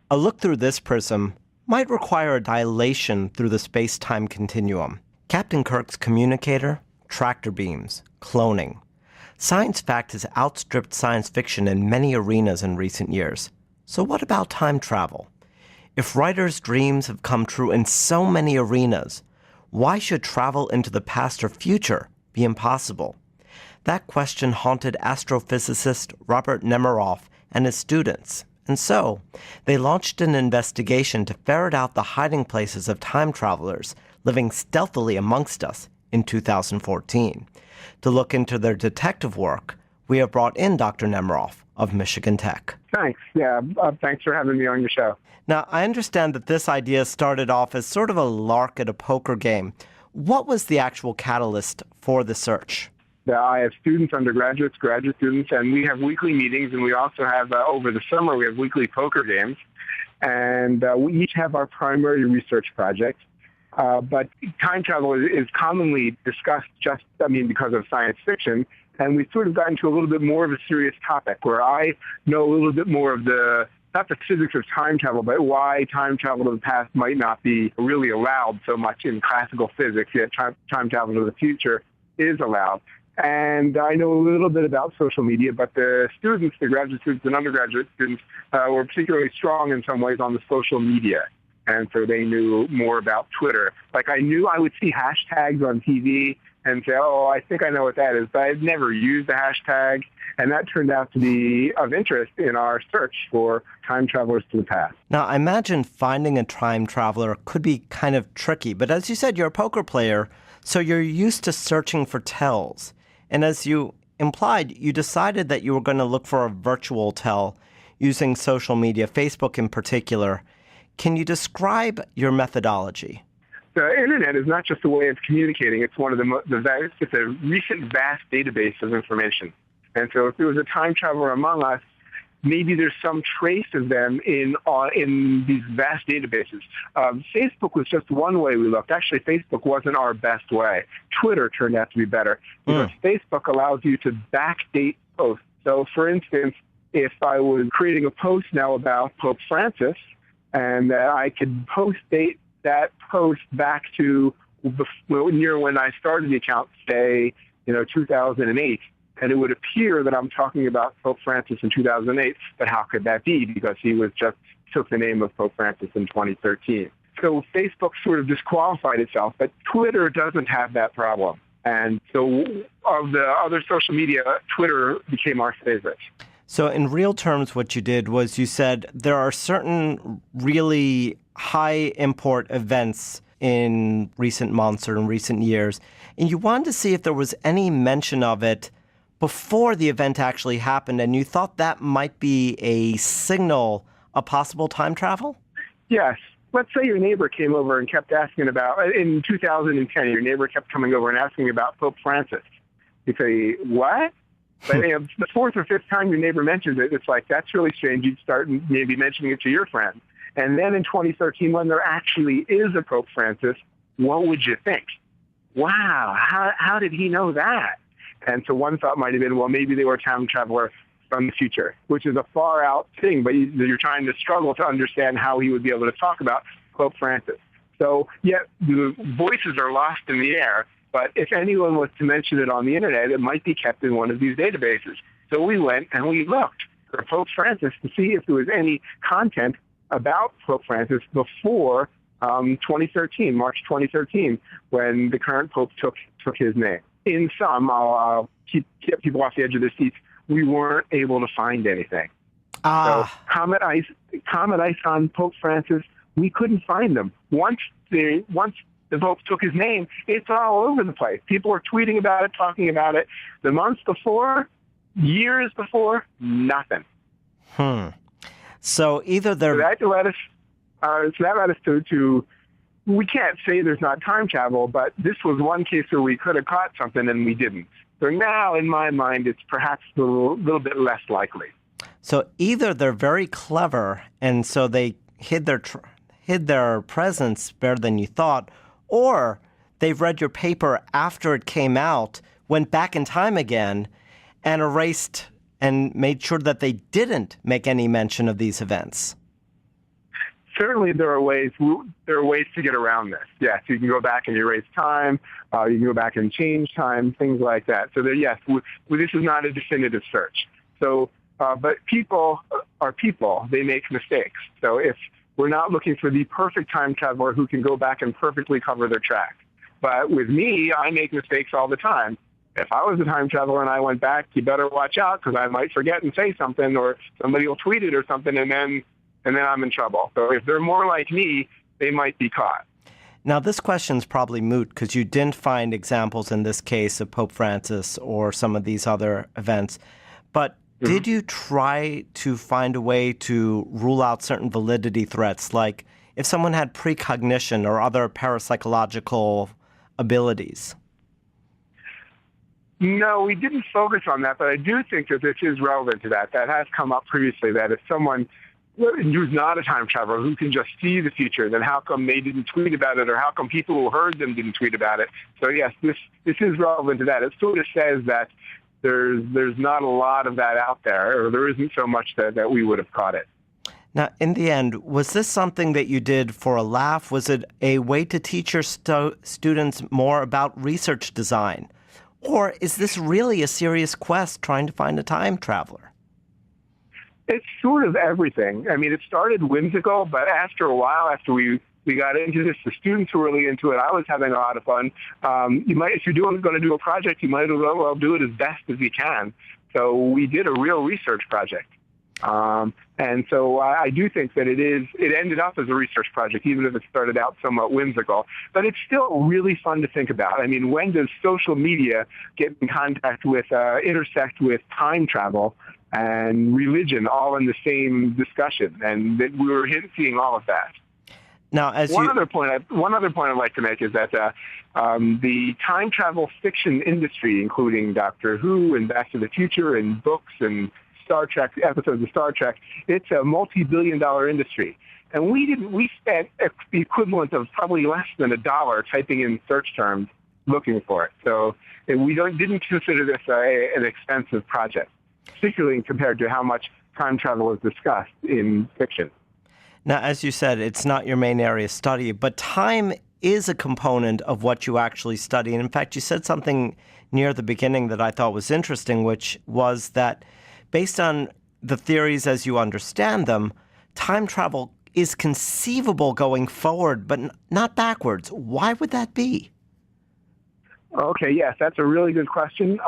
A look through this prism might require a dilation through the space-time continuum. Captain Kirk's communicator, tractor beams, cloning. Science fact has outstripped science fiction in many arenas in recent years. So what about time travel? If writers' dreams have come true in so many arenas, why should travel into the past or future be impossible? That question haunted astrophysicist Robert Nemiroff and his students. And so, they launched an investigation to ferret out the hiding places of time travelers living stealthily amongst us in 2014. To look into their detective work, we have brought in Dr. Nemiroff of Michigan Tech. Thanks. Thanks for having me on your show. Now, I understand that this idea started off as sort of a lark at a poker game. What was the actual catalyst for the search? I have students, undergraduates, graduate students, and we have weekly meetings, and we also have, over the summer, we have weekly poker games. And we each have our primary research projects. But time travel is commonly discussed because of science fiction. And we've sort of gotten to a little bit more of a serious topic where I know a little bit more of not the physics of time travel, but why time travel to the past might not be really allowed so much in classical physics, yet time travel to the future is allowed. And I know a little bit about social media, but the students, the graduate students and undergraduate students, were particularly strong in some ways on the social media. And so they knew more about Twitter. Like I knew I would see hashtags on TV and say, oh, I think I know what that is, but I'd never used the hashtag. And that turned out to be of interest in our search for time travelers to the past. Now, I imagine finding a time traveler could be kind of tricky. But as you said, you're a poker player, so you're used to searching for tells. And as you implied, you decided that you were going to look for a virtual tell using social media, Facebook in particular. Can you describe your methodology? The internet is not just a way of communicating. It's one of it's a recent vast database of information. And so if there was a time traveler among us, maybe there's some trace of them in these vast databases. Facebook was just one way we looked. Actually, Facebook wasn't our best way. Twitter turned out to be better because Facebook allows you to backdate posts. So, for instance, if I was creating a post now about Pope Francis, and that I could post-date that post back to near when I started the account, say, 2008, and it would appear that I'm talking about Pope Francis in 2008, but how could that be? Because he took the name of Pope Francis in 2013. So Facebook sort of disqualified itself, but Twitter doesn't have that problem. And so of the other social media, Twitter became our favorite. So in real terms, what you did was you said there are certain really high import events in recent months or in recent years, and you wanted to see if there was any mention of it before the event actually happened, and you thought that might be a signal of possible time travel? Yes. Let's say your neighbor came over and kept asking about, in 2010, your neighbor kept coming over and asking about Pope Francis. You say, what? But the fourth or fifth time your neighbor mentions it, it's like, that's really strange. You'd start maybe mentioning it to your friend. And then in 2013, when there actually is a Pope Francis, what would you think? Wow, how did he know that? And so one thought might have been, well, maybe they were a time traveler from the future, which is a far out thing, but you're trying to struggle to understand how he would be able to talk about Pope Francis. So, yet the voices are lost in the air. But if anyone was to mention it on the internet, it might be kept in one of these databases. So we went and we looked for Pope Francis to see if there was any content about Pope Francis before 2013, March 2013, when the current Pope took his name. In some, I'll keep people off the edge of their seats, we weren't able to find anything. So comet ice on Pope Francis, we couldn't find them. Once the Pope took his name, it's all over the place. People are tweeting about it, talking about it. The months before, years before, nothing. So either they're... So that led us to we can't say there's not time travel, but this was one case where we could have caught something and we didn't. So now, in my mind, it's perhaps a little bit less likely. So either they're very clever, and so they hid their presence better than you thought, or they've read your paper after it came out, went back in time again, and erased and made sure that they didn't make any mention of these events. certainly there are ways to get around this. Yes, you can go back and erase time. You can go back and change time, things like that. So this is not a definitive search. So, but people are people. They make mistakes. So if we're not looking for the perfect time traveler who can go back and perfectly cover their track. But with me, I make mistakes all the time. If I was a time traveler and I went back, you better watch out because I might forget and say something, or somebody will tweet it or something, and then I'm in trouble. So if they're more like me, they might be caught. Now, this question's probably moot because you didn't find examples in this case of Pope Francis or some of these other events. But did you try to find a way to rule out certain validity threats, like if someone had precognition or other parapsychological abilities? No, we didn't focus on that, but I do think that this is relevant to that. That has come up previously, that if someone who's not a time traveler, who can just see the future, then how come they didn't tweet about it, or how come people who heard them didn't tweet about it? So yes, this is relevant to that. It sort of says that there's not a lot of that out there, or there isn't so much that we would have caught it. Now, in the end, was this something that you did for a laugh? Was it a way to teach your students more about research design? Or is this really a serious quest trying to find a time traveler? It's sort of everything. I mean, it started whimsical, but after a while, after we got into this, the students were really into it. I was having a lot of fun. If you're going to do a project, you might as well do it as best as you can. So we did a real research project. And so I do think that it ended up as a research project, even if it started out somewhat whimsical. But it's still really fun to think about. I mean, when does social media get in contact with, intersect with time travel and religion all in the same discussion? And that we were seeing all of that. Now, one other point I'd like to make is that the time travel fiction industry, including Doctor Who and Back to the Future and books and Star Trek, episodes of Star Trek, it's a multi-billion-dollar industry. And we spent the equivalent of probably less than $1 typing in search terms looking for it. So we didn't consider this an expensive project, particularly compared to how much time travel is discussed in fiction. Now, as you said, it's not your main area of study, but time is a component of what you actually study. And in fact, you said something near the beginning that I thought was interesting, which was that based on the theories as you understand them, time travel is conceivable going forward, but not backwards. Why would that be? Okay, yes, that's a really good question.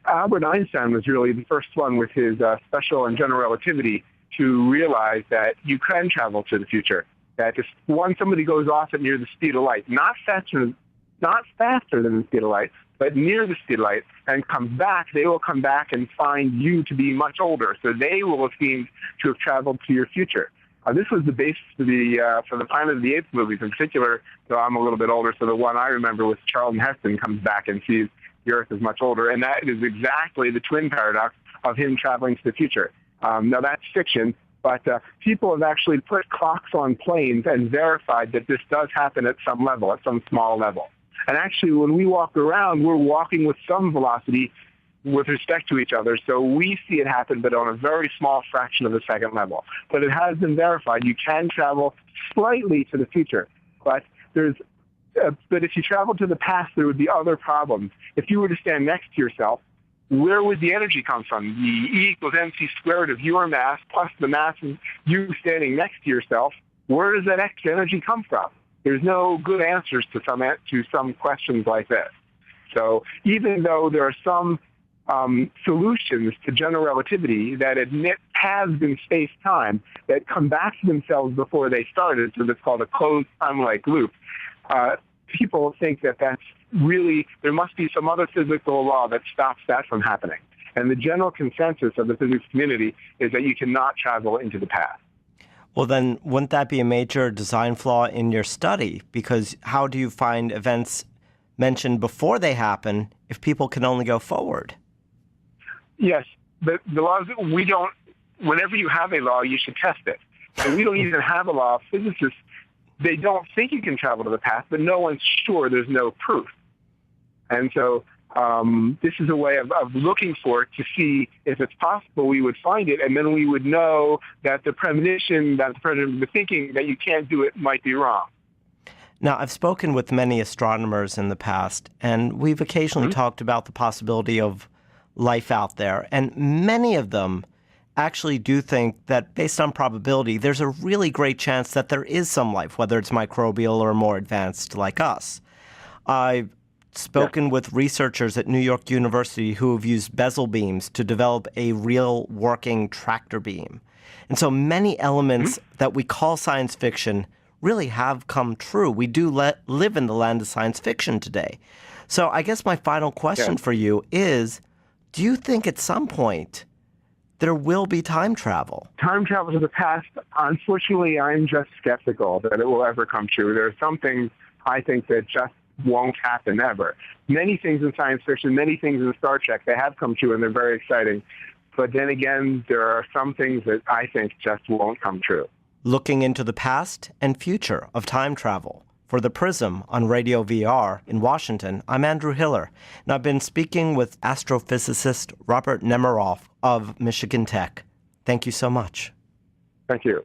Albert Einstein was really the first one with his special and general relativity to realize that you can travel to the future. That if somebody goes off at near the speed of light, not faster than the speed of light, but near the speed of light, and comes back, they will come back and find you to be much older. So they will have seemed to have traveled to your future. This was the basis for the Planet of the Apes movies in particular, though I'm a little bit older, so the one I remember was Charlton Heston comes back and sees the Earth is much older, and that is exactly the twin paradox of him traveling to the future. Now, that's fiction, but people have actually put clocks on planes and verified that this does happen at some level, at some small level. And actually, when we walk around, we're walking with some velocity with respect to each other. So we see it happen, but on a very small fraction of a second level. But it has been verified. You can travel slightly to the future, but if you travel to the past, there would be other problems. If you were to stand next to yourself, where would the energy come from? The E equals mc squared of your mass plus the mass of you standing next to yourself. Where does that extra energy come from? There's no good answers to some questions like this. So even though there are some solutions to general relativity that admit paths in space-time that come back to themselves before they started, so that's called a closed time-like loop, people think that that's really, there must be some other physical law that stops that from happening. And the general consensus of the physics community is that you cannot travel into the past. Well, then, wouldn't that be a major design flaw in your study? Because how do you find events mentioned before they happen if people can only go forward? Yes, but the laws, whenever you have a law, you should test it. And we don't even have a law. Physicists, they don't think you can travel to the past, but no one's sure. There's no proof. And so This is a way of looking for it to see if it's possible we would find it, and then we would know that the premonition, that the thinking that you can't do it might be wrong. Now, I've spoken with many astronomers in the past, and we've occasionally talked about the possibility of life out there, and many of them actually do think that based on probability, there's a really great chance that there is some life, whether it's microbial or more advanced like us. I've spoken with researchers at New York University who have used bezel beams to develop a real working tractor beam. And so many elements that we call science fiction really have come true. We do live in the land of science fiction today. So I guess my final question for you is, do you think at some point there will be time travel? Time travel to the past, unfortunately, I'm just skeptical that it will ever come true. There are some things I think that just won't happen ever. Many things in science fiction, many things in Star Trek, they have come true and they're very exciting. But then again, there are some things that I think just won't come true. Looking into the past and future of time travel. For The Prism on Radio VR in Washington, I'm Andrew Hiller, and I've been speaking with astrophysicist Robert Nemiroff of Michigan Tech. Thank you so much. Thank you.